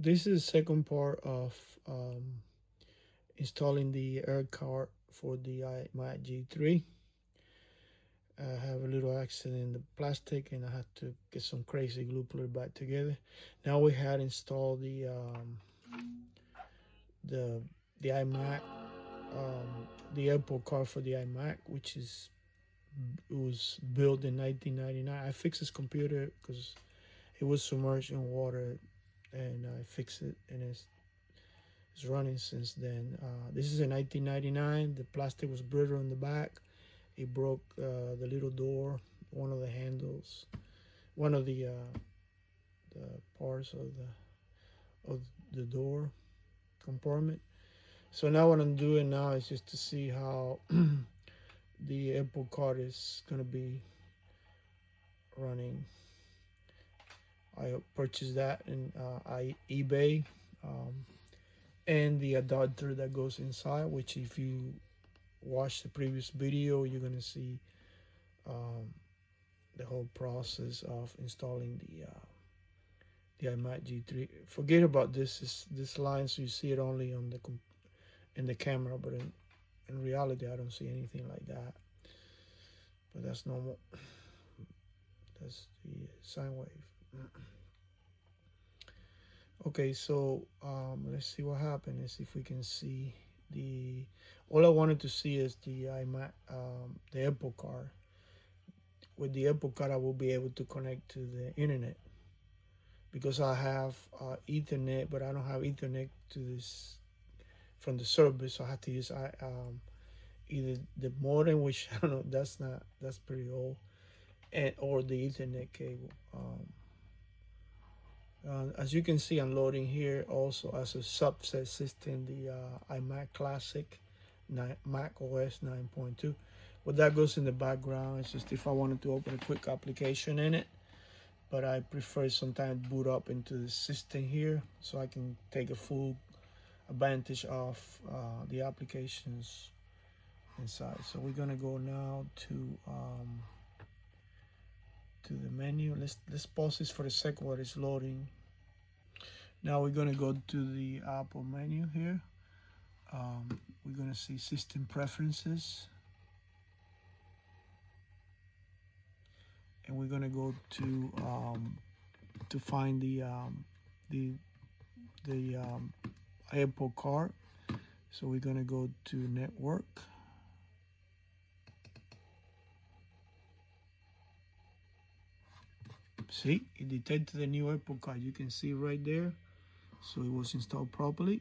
This is the second part of installing the air card for the Imac G3. I have a little accident in the plastic and I had to get some crazy glue, put it back together. Now we had installed the the iMac, the airport card for the iMac, which is it was built in 1999. I fixed this computer because it was submerged in water, and I fixed it, and it's running since then. This is in 1999. The plastic was brittle in the back. It broke the little door, one of the handles, one of the parts of the door compartment. So now what I'm doing now is just to see how the airport card is gonna be running. I purchased that in eBay, um, and the adapter that goes inside, which if you watch the previous video, you're gonna see um, the whole process of installing the Imac G3. Forget about this line, so you see it only on in the camera, but in reality, I don't see anything like that. But that's normal. That's the sine wave. Okay, so let's see what happens. Let's see if we can see the. All I wanted to see is the iMac, the Apple card. With the Apple card, I will be able to connect to the internet because I have Ethernet, but I don't have Ethernet to this from the service. So I have to use either the modem, which I don't know, that's pretty old, and or the Ethernet cable. As you can see, I'm loading here also as a subset system the iMac Classic Mac OS 9.2. What that goes in the background is just if I wanted to open a quick application in it, but I prefer sometimes boot up into the system here so I can take a full advantage of the applications inside. So we're gonna go now to the menu. Let's pause this for a second while it's loading. Now we're gonna go to the Apple menu here. We're gonna see system preferences, and we're gonna go to find the Apple card. So we're gonna go to network. See, it detected the new Apple card. You can see right there. So it was installed properly.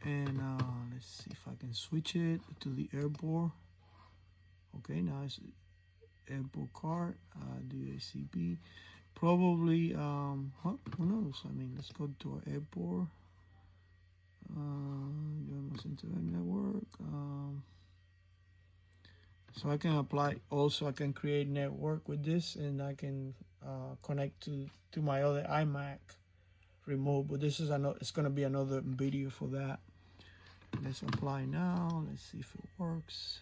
And let's see if I can switch it to the airport. Okay, now it's airport card, DACP. Probably, well, who knows? I mean, let's go to our airport. Join my internet network. So I can apply. Also, I can create network with this, and I can connect to my other iMac remote. But this is another. It's gonna be another video for that. Let's apply now. Let's see if it works.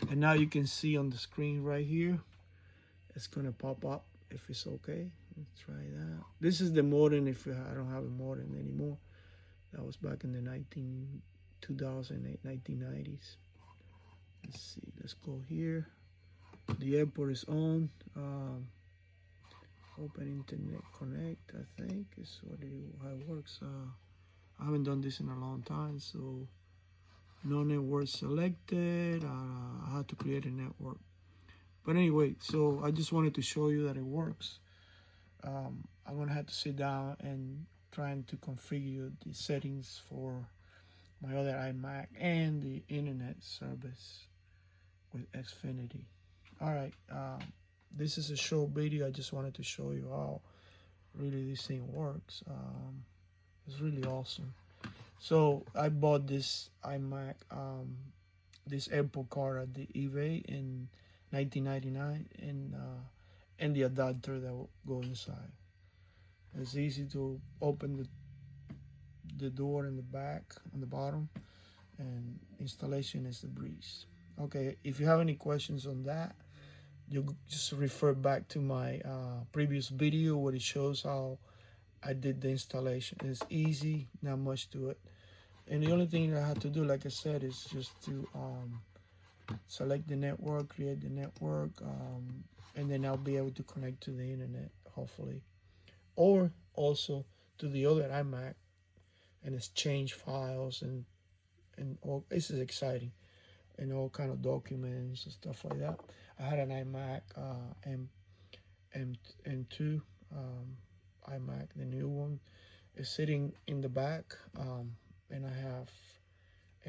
And now you can see on the screen right here, it's gonna pop up if it's okay. Let's try that. This is the modem if I don't have a modem anymore. That was back in the 2008, 1990s. Let's see, let's go here. The airport is on. Open internet connect, I think is how it works. I haven't done this in a long time, so no network selected. I had to create a network. But anyway, so I just wanted to show you that it works. I'm gonna have to sit down and trying to configure the settings for my other iMac and the internet service with Xfinity. All right, this is a short video. I just wanted to show you how really this thing works. It's really awesome. So I bought this iMac, this Apple card at the eBay in 1999, and the adapter that will go inside. It's easy to open the door in the back on the bottom, and installation is the breeze. Okay, if you have any questions on that, you just refer back to my previous video where it shows how I did the installation. It's easy, not much to it. And the only thing that I have to do, like I said, is just to select the network, create the network, and then I'll be able to connect to the internet, hopefully, or also to the other iMac and exchange files and all. This is exciting, and all kind of documents and stuff like that. I had an iMac M2 iMac, the new one, is sitting in the back, and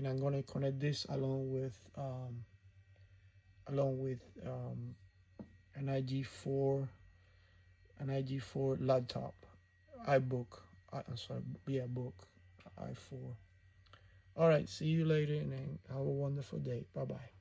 I'm gonna connect this along with an IG4 laptop, iBook. I'm sorry, yeah, book, i4. All right, see you later, and have a wonderful day. Bye bye.